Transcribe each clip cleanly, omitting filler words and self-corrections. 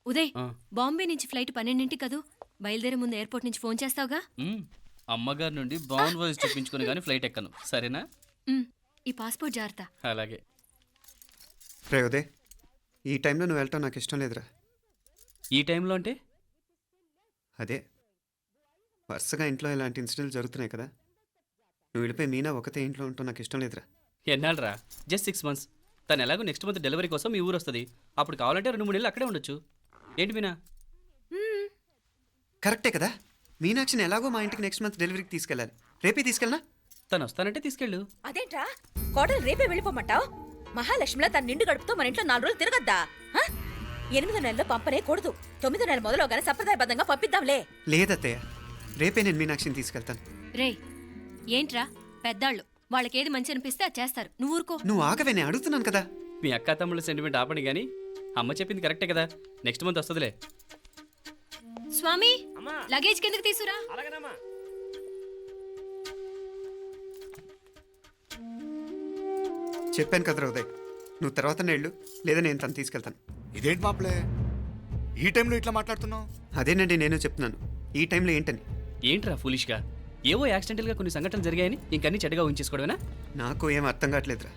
ఉదయ్, బాంబే నుంచి ఫ్లైట్ 12 కదూ. బయలుదేరే ముందు ఎయిర్పోర్ట్ నుంచి ఫోన్ చేస్తావుగా? అమ్మగారి నుండి బాగుండ్ వాయిస్ చెప్పించుకుని కానీ ఫ్లైట్ ఎక్కను, సరేనా? ఈ పాస్పోర్ట్ జాగ్రత్త. అలాగే. రే ఉదయ్, ఈ టైంలో నువ్వు వెళ్ళటం నాకు ఇష్టం లేదురా. ఈ టైంలో అంటే? అదే వరుసగా ఇంట్లో ఇలాంటి ఇన్సిడెంట్లు జరుగుతున్నాయి కదా, నువ్వు వెళ్ళిపోయి మీనా ఒకతే ఇంట్లో ఉంటావు నాకు ఇష్టం లేదురా. ఎన్నాళ్ళరా? Just 6 months. తను ఎలాగో నెక్స్ట్ మంత్ డెలివరీ కోసం మీ ఊరు వస్తుంది. అప్పుడు కావాలంటే 2-3 నెలలు అక్కడే ఉండొచ్చు. ఏంటి మీనా? కరెక్టే కదా, మీనాక్షిని ఎలాగో మా ఇంటికి నెక్స్ట్ మంత్ డెలివరీకి తీసుకెళ్ళాలి. రేపే తీసుకెళ్ళనా? తను వస్తానంటే తీసుకెళ్ళు. అదేంట్రా కోడలు రేపే వెళ్ళిపోమంటావు? మహాలక్ష్మిలా తన నిండు గడుపుతో మన ఇంట్లో 4 రోజులు తిరగద్దా? 8వ నెలలో పంపనే కూడదు. 9వ నెల మొదలుగానే సంప్రదాయబద్ధంగా పంపిద్దాంలే. లేదత్తయ్య, రేపే నేను మీనాక్షిని తీసుకెళ్తాను. రే, ఏంట్రా పెద్దాళ్ళు, వాళ్ళకేది మంచి అనిపిస్తే అది చేస్తారు. నువ్వు ఊరుకో. నువ్వు ఆగవే, నేను అడుగుతున్నాను కదా. మీ అక్క తమ్ముళ్ళ సెంటిమెంట్ ఆపండి కానీ అమ్మ చెప్పింది కరెక్టే కదా, నెక్స్ట్ మంత్ వస్తుందిలే. స్వామి, లగేజ్ కిందకి తీసురా. చెప్పాను కదరా ఉదయ్, నువ్వు తర్వాత నేళ్ళు లేదా నేను తను తీసుకెళ్తాను. ఇదేంటి మాప్లే ఈ టైంలో ఇట్లా మాట్లాడుతున్నావు? అదేనండి నేను చెప్తున్నాను, ఈ టైంలో ఏంటని. ఏంట్రా ఫులిష్గా? ఏవో యాక్సిడెంటల్గా కొన్ని సంఘటనలు జరిగాయని ఇంకన్నీ చెడ్డగా ఉంచేసుకోవడమేనా? నాకు ఏం అర్థం కావట్లేదురా,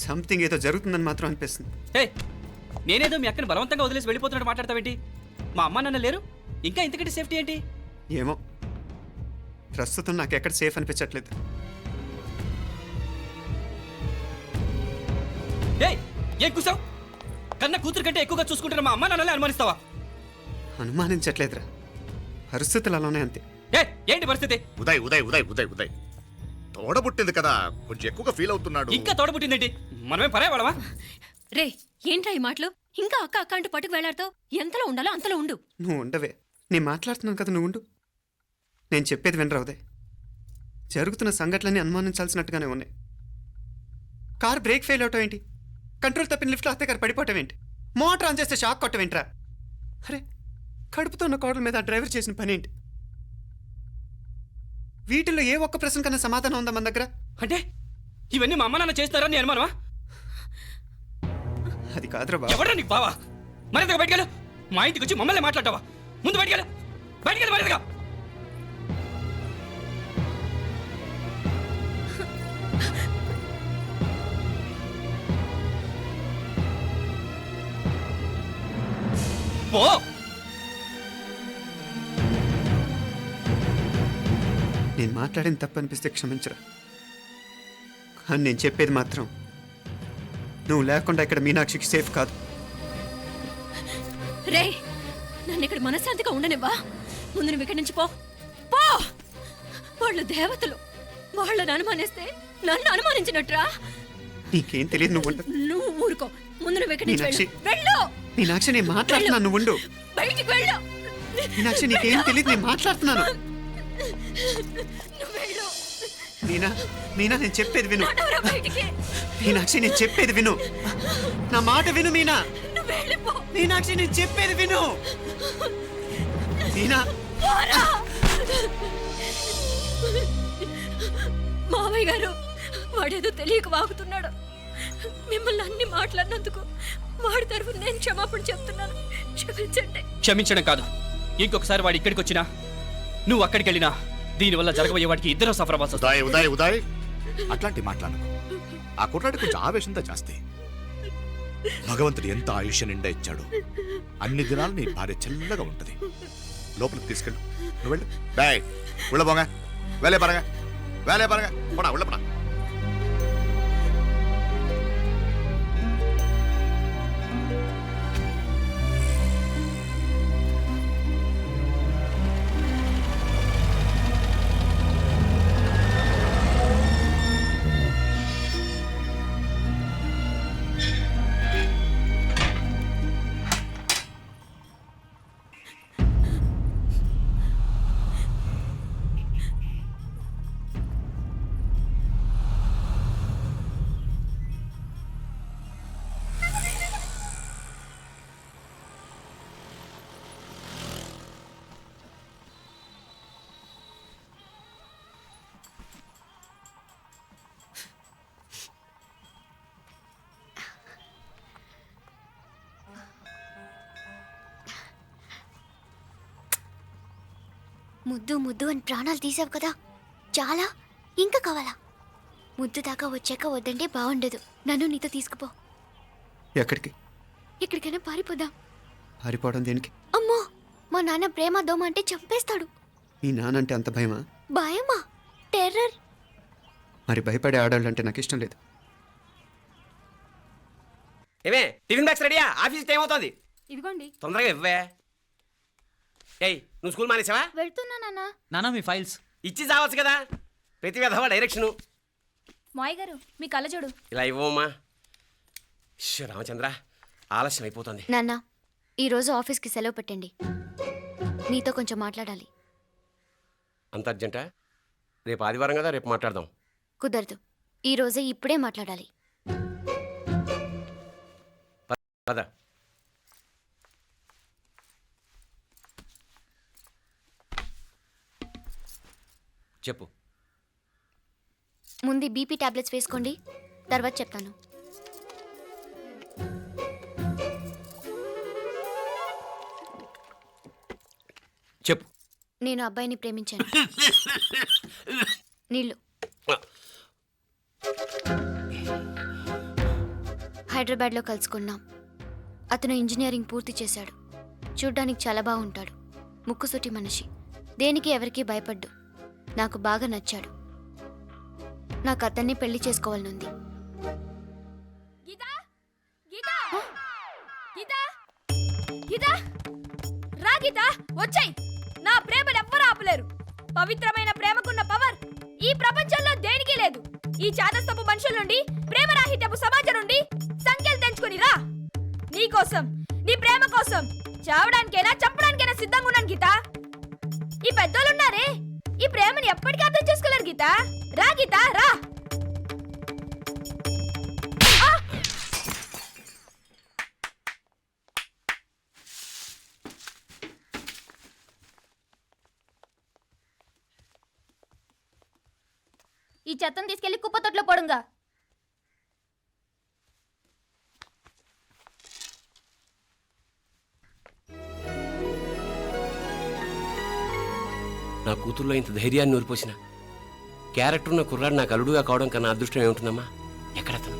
సంథింగ్ ఏదో జరుగుతుందని మాత్రం అనిపిస్తుంది. హే, నేనేదో మీ అక్కని బలవంతంగా వదిలేసి వెళ్ళిపోతున్నట్టు మాట్లాడతావేంటి? మా అమ్మ నాన్న లేరు, ఇంకా ఇంతకంటే సేఫ్టీ ఏంటి? ఏమో, ప్రస్తుతం నాకు ఎక్కడ సేఫ్ అనిపించట్లేదు. ఏం కూసావు? కన్న కూతురు కంటే ఎక్కువగా చూసుకుంటున్న మా అమ్మ నాన్నలే అనుమానిస్తావా? అనుమానించట్లేదురా, పరిస్థితులు అలానే అంతే. ఏంటి పరిస్థితి? ఉదయ్ ఉదయ్ ఉదయ్ ఉదయ్ ఉదయ్ తోడబుట్టింది కదా, కొంచెం ఎక్కువగా ఫీల్ అవుతున్నాడు. ఇంకా తోడబుట్టిందేంటి? మనమే పరాయవాడవా? రే, ఏంట్రా ఈ మాటలు? ఇంకా అక్క అక్క అంటూ పట్టుకు వెళ్లాడుతావు. ఎంతలో ఉండాలో అంతలో ఉండు. నువ్వు ఉండవే, నేను మాట్లాడుతున్నాను కదా, నువ్వు ఉండు. నేను చెప్పేది వినరా ఉదయ్, జరుగుతున్న సంఘటనలన్నీ అనుమానించాల్సినట్టుగానే ఉన్నాయి. కార్ బ్రేక్ ఫెయిల్ అవటం ఏంటి, కంట్రోల్ తప్పిన లిఫ్ట్లో అత్తే గారు పడిపోవటం ఏంటి, మోటార్ ఆన్ చేస్తే షాక్ కొట్టం ఏంట్రా? అరే, కడుపుతో ఉన్న కోడల మీద ఆ డ్రైవర్ చేసిన పని ఏంటి? వీటిల్లో ఏ ఒక్క ప్రశ్న కన్నా సమాధానం ఉందా మన దగ్గర? అంటే ఇవన్నీ మా అమ్మ నాన్న చేస్తారని అనుమానమా? అది కాదురా బాబు. ఎవరా నీకు బావా? మరింతగా బయటకెళ్ళు. మా ఇంటికి వచ్చి మమ్మల్ని మాట్లాడతావా? ముందు బయటకెళ్ళు, బయటకెళ్ళు మరింతగా. పో. నేను మాట్లాడిన తప్పు అనిపిస్తే క్షమించరా, కానీ నేను చెప్పేది మాత్రం నువ్వు లేకుండా ఇక్కడ మీనాక్షికి సేఫ్ కాదు. రే, నన్ను ఇక్కడ మనశ్శాంతిగా ఉండనివ్వా. ముందు నువ్వు ఇక్కడి నుంచి పో. పో. వాళ్ళు దేవతలు, వాళ్ళని అనుమానిస్తే నన్ను అనుమానించినట్రా. నీకేం తెలియదు, నువ్వు ఉండు. నువ్వు ఊరుకో. ముందు నువ్వు ఇక్కడి నుంచి మీనాక్షి, వెళ్ళు. మీనాక్షి నేను మాట్లాడుతున్నాను, నువ్వు ఉండు. బయటికి వెళ్ళు. మీనాక్షి నీకేం తెలియదు, నేను మాట్లాడుతున్నాను. నువ్వు వెళ్ళు. మీనా, మీనా నేను చెప్పేది విను. నడవరా బయటికి. మీనాక్షి నేను చెప్పేది విను, నా మాట విను మీనా. నువ్వు వెళ్ళిపో. మీనాక్షి నేను చెప్పేది విను. మీనా, పోరా. మావయ్య గారు, వాడేదో తెలియక వాగుతున్నాడు. మిమ్మల్ని అన్ని మాట్లాడినందుకు వాడి తరఫున నేను క్షమాపణ చెప్తున్నాను. క్షమించండి. క్షమించడం కాదు, ఇంకొకసారి వాడు ఇక్కడికి వచ్చినా నువ్వు అక్కడికి వెళ్ళినా దీనివల్ల జరగబోయే వాడికి ఇద్దరు సఫర్ అవ్వాల్సి వస్తుంది. ఉదయ్ ఉదయ్ ఉదయ్ అట్లాంటి మాట్లాడకు. ఆ కుట్రాడి కొంచెం ఆవేశంతో జాస్తి. భగవంతుడు ఎంత ఆయుష్య నిండా ఇచ్చాడు, అన్ని దినాలు నీ భార్య చల్లగా ఉంటది. లోపలికి తీసుకెళ్ళు, నువ్వు వెళ్ళు. బాయ్ ఉళ్ళ పోగా, వేలే పరగా, వేలే పరగా, పోనా ఉళ్ళ పోనా. ముద్దు ముద్దు అని ప్రాణాలు తీసావు కదా, చాలా ఇంకా కావాలా? ముద్దు దాకా వచ్చాక వద్దంటే బాగుండదు. నన్ను నీతో తీసుకుపో. ఎక్కడికి? ఎక్కడికైనా పారిపోదాం. పారిపోవడం దేనికి? అమ్మో, మా నాన్న ప్రేమ దోమ అంటే చంపేస్తాడు. మీ నానంటే అంత భయమా? భయమా? టెర్రర్. మరి భయపడే ఆడాలంటే నాకు ఇష్టం లేదు. ఏమే టిఫిన్ బ్యాగ్స్ రెడీయా? ఆఫీస్ టైం అవుతుంది. ఇదిగోండి. తొందరగా ఇవ్వే. ఏయ్ నువ్వు స్కూల్ మానేసావా? వెళ్తున్నా నాన్న. నానా మీ ఫైల్స్ ఇచ్చి చావచ్చు కదా. ప్రతి విధవా డైరెక్షను. మాయ్ గారు మీ కళ్ళజోడు. ఇలా ఇవ్వమ్మా. రామచంద్ర ఆలస్యం అయిపోతుంది. నాన్న, ఈరోజు ఆఫీస్కి సెలవు పెట్టండి. నీతో కొంచెం మాట్లాడాలి. అంత అర్జెంటా? రేపు ఆదివారం కదా, రేపు మాట్లాడదాం. కుదరదు, ఈరోజే ఇప్పుడే మాట్లాడాలి. పద. చెప్పు. ముందు బీపీ టాబ్లెట్స్ వేసుకోండి, తర్వాత చెప్తాను. చెప్పు. నేను అబ్బాయిని ప్రేమించాను. నీళ్ళు. హైదరాబాద్లో కలుసుకున్నాం. అతను ఇంజనీరింగ్ పూర్తి చేశాడు. చూడ్డానికి చాలా బాగుంటాడు. ముక్కుసూటి మనిషి. దేనికి ఎవరికీ భయపడ్డు. నాకు బాగా నచ్చాడు. నాకు అతన్ని పెళ్లి చేసుకోవాలనుంది. రా గీతా, వచ్చాయి. నా ప్రేమను ఎవ్వరూ ఆపలేరు. పవిత్రమైన ప్రేమకున్న పవర్ ఈ ప్రపంచంలో దేనికి లేదు. ఈ చాదస్తపు మనుషుల నుండి, ప్రేమరాహిత్యపు సమాజం నుండి సంఖ్యలు తెంచుకుని రా. నీ కోసం, నీ ప్రేమ కోసం చావడానికైనా చంపడానికైనా సిద్ధంగా ఉన్నాను గీతా. ఈ పెద్దోళ్ళున్నారే, ఈ ప్రేమని ఎప్పటికీ అర్థం చేసుకోలేరు గీతా. రా గీతా, రా. ఈ చెత్తను తీసుకెళ్లి కుప్పతొట్లో పొడుంగా. నా కూతుర్లో ఇంత ధైర్యాన్ని నూరిపోసిన క్యారెక్టర్ ఉన్న కుర్రాడు నాకు అల్లుడుగా కావడం కన్నా అదృష్టం ఏముంటుందమ్మా? ఎక్కడతను?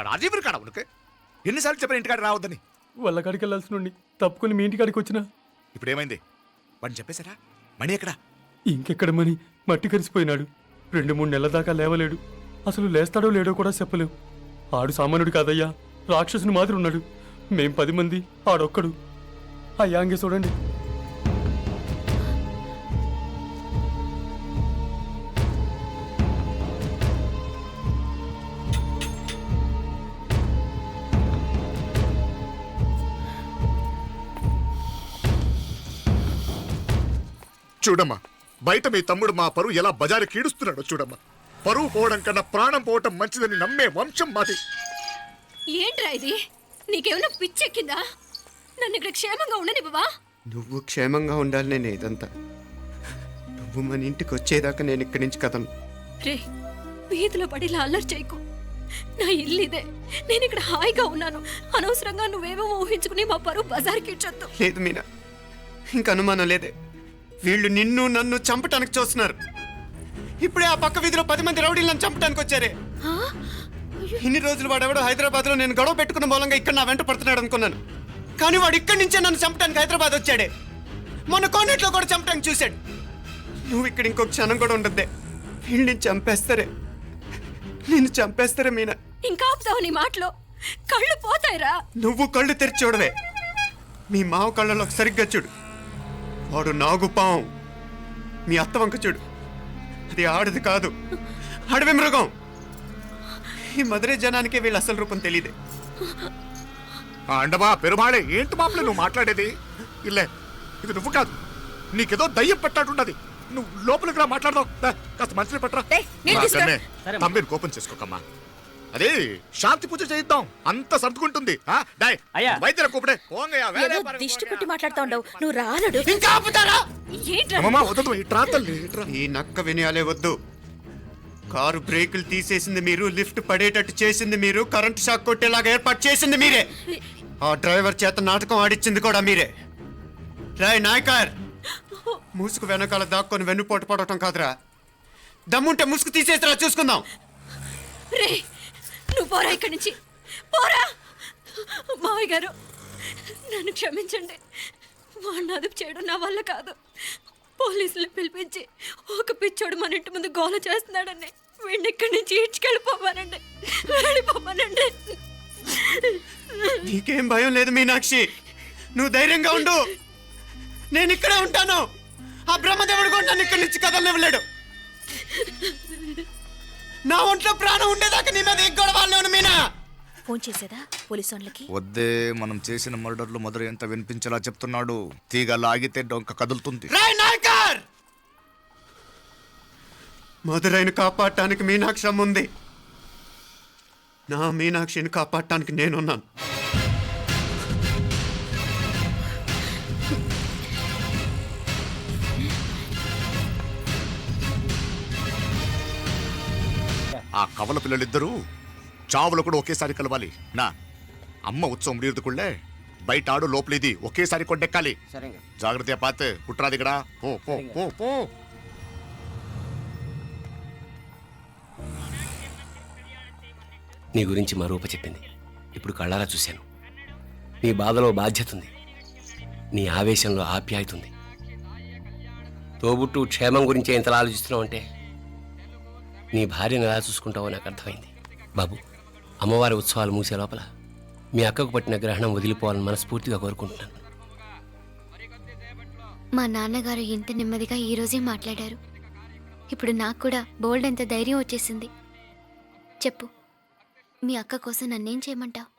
రాజీవ్ కాడ ఉనకు ఎన్నిసార్లు చెప్పిన ఇంటికాడ రావద్దని? వాళ్ళ కాడికి వెళ్ళాల్సి నుండి తప్పుకొని మీ ఇంటికాడికి వచ్చినా. ఇప్పుడు ఏమైంది? వాడిని చెప్పేశారా? మణి ఎక్కడా? ఇంకెక్కడ మని మట్టి కరిసిపోయినాడు. 2-3 నెలల దాకా లేవలేడు. అసలు లేస్తాడో లేడో కూడా చెప్పలేవు. ఆడు సామాన్యుడు కాదయ్యా, రాక్షసుని మాదిరి ఉన్నాడు. మేం 10 మంది, ఆడొక్కడు. అయ్యా అంగే చూడండి. చూడమ్మా, బయట మీ తమ్ముడు మా పరువు ఎలా బజారు కీడుస్తున్నాడో చూడమ్మా. పరువు పోవడం కన్నా ప్రాణం పోవటం మంచిదని నమ్మే వంశం మాది. ఏంట్రా ఇది? నీకేమైనా పిచ్చెక్కిందా? నన్ను ఇక్కడ క్షేమంగా ఉండనివ్వవా? నువ్వు క్షేమంగా ఉండాలి. నేను ఇదంతా నువ్వు మన ఇంటికి వచ్చేదాకా నేను ఇక్కడి నుంచి కదలను. రే, వీధిలో పడి ఇలా అల్లరి చేయకు. నా ఇల్లు ఇదే, నేను ఇక్కడ హాయిగా ఉన్నాను. అనవసరంగా నువ్వేమో ఊహించుకుని మా పరువు బజార్కి ఇచ్చొద్దు. లేదు మీనా, ఇంక అనుమానం లేదే. వీళ్ళు నిన్ను నన్ను చంపటానికి చూస్తున్నారు. ఇప్పుడే ఆ పక్క వీధిలో 10 మంది రౌడీలు నన్ను చంపడానికి వచ్చారే. ఇన్ని రోజులు వాడెవడో హైదరాబాద్లో నేను గొడవ పెట్టుకున్న మూలంగా ఇక్కడ నా వెంట పడుతున్నాడు అనుకున్నాను. కానీ వాడు ఇక్కడి నుంచే నన్ను చంపడానికి హైదరాబాద్ వచ్చాడే. మొన్న కోనేట్లో కూడా చంపడానికి చూశాడు. నువ్వు ఇక్కడ ఇంకొక క్షణం కూడా ఉండద్దే. వీళ్ళని చంపేస్తారే, నిన్ను చంపేస్తారే మీనా. ఇంకా ఆపుతావు నీ మాటలో? కళ్ళు పోతాయిరా. నువ్వు కళ్ళు తెరిచి చూడవే. మీ మావ కళ్ళలో సరిగ్గా చూడు. వాడు నాగుపాం. మీ అత్త వంక చూడు, అది ఆడది కాదు, అడవి మృగం. ఈ మధురై జనానికే వీళ్ళ అసలు రూపం తెలియదే. అండమా పెరుమాళే, ఏంటి మాపలే నువ్వు మాట్లాడేది? ఇల్లే, ఇది నువ్వు కాదు, నీకేదో దయ్యం పట్టాడున్నది. నువ్వు లోపలికి రా, మాట్లాడదాం. కాస్త మంచిని పట్టరా. తమ్మిని కోపం చేసుకోకమ్మా. అదే శాంతి పూజ చేయిద్దాం, అంత సర్దుకుంటుంది. వైద్యుల కూపడే ఏదో దిష్టి పెట్టి మాట్లాడుతా ఉండవు. నువ్వు రానడు. ఇంకా ఆపుతారా? ఏంట్రా? ఈ నక్క వినయాలే వద్దు. కారు బ్రేకులు తీసేసింది మీరు, లిఫ్ట్ పడేటట్టు చేసింది మీరు, కరెంట్ షాక్ కొట్టేలాగా ఏర్పాటు చేసింది మీరే. ఆ డ్రైవర్ చేత నాటకం ఆడిచ్చింది కూడా మీరే. రాయ్ నాయకర్, ముసుగు వెనకాల దాక్కొని వెన్నుపోటు పడటం కాదురా. దమ్ముంటే ముసుగు తీసేసిరా, చూసుకుందాం. రే, నువ్వు పోరా ఇక్కడి నుంచి, పోరా. మావయ్య గారు, నన్ను క్షమించండి. వాడిని అదుపు చేయడం నా వల్ల కాదు. పోలీసులు పిలిపించి ఒక పిచ్చోడు మన ఇంటి ముందు గోల చేస్తున్నాడని వీడిని ఇక్కడి నుంచి ఈడ్చుకెళ్ళిపోవానండి. వెళ్ళిపోవానండి. నీకేం భయం లేదు మీనాక్షి, నువ్వు ధైర్యంగా ఉండు. నేను ఇక్కడే ఉంటాను. ఆ బ్రహ్మదేవుడు కూడా నన్ను ఇక్కడి నుంచి కదలనివ్వలేడు. నా ఒంట్లో ప్రాణం ఉండేదాకా నీ మీద గొడవలు మీనా. ఫోన్ చేసేదా పోలీసు వాళ్ళకి? వద్దే, మనం చేసిన మర్డర్లు మధుర ఎంత వినిపించేలా చెప్తున్నాడు. తీగ లాగితే డొంక కదులుతుంది. రాయ్ నాయకర్, మధురైని కాపాడటానికి మీనాక్షి అమ్మ ఉంది. నా మీనాక్షిని కాపాడటానికి నేనున్నాను. ఆ కవల పిల్లలిద్దరూ చావులు కూడా ఒకేసారి కలవాలి. నా అమ్మ ఉత్సవం ముడియదుకుళ్ళే, బయట ఆడు లోపలిది ఒకేసారి కొండెక్కాలి. జాగ్రత్త పాత్ కుట్రా దిగడా. పో పో పో పో. నీ గురించి మా రూప చెప్పింది, ఇప్పుడు కళ్ళారా చూశాను. నీ బాధలో బాధ్యత ఉంది, నీ ఆవేశంలో ఆప్యాయత ఉంది. తోబుట్టు క్షేమం గురించి ఎంతలా ఆలోచిస్తున్నావు అంటే నీ భార్యను ఎలా చూసుకుంటావో నాకు అర్థమైంది. బాబు, అమ్మవారి ఉత్సవాలు మూసే లోపల మీ అక్కకు పట్టిన గ్రహణం వదిలిపోవాలని మనస్ఫూర్తిగా కోరుకుంటున్నాను. మా నాన్నగారు ఇంత నెమ్మదిగా ఈరోజే మాట్లాడారు. ఇప్పుడు నాకు కూడా బోల్డ్ ఎంత ధైర్యం వచ్చేసింది. చెప్పు, మీ అక్క కోసం నన్నేం చేయమంటావు?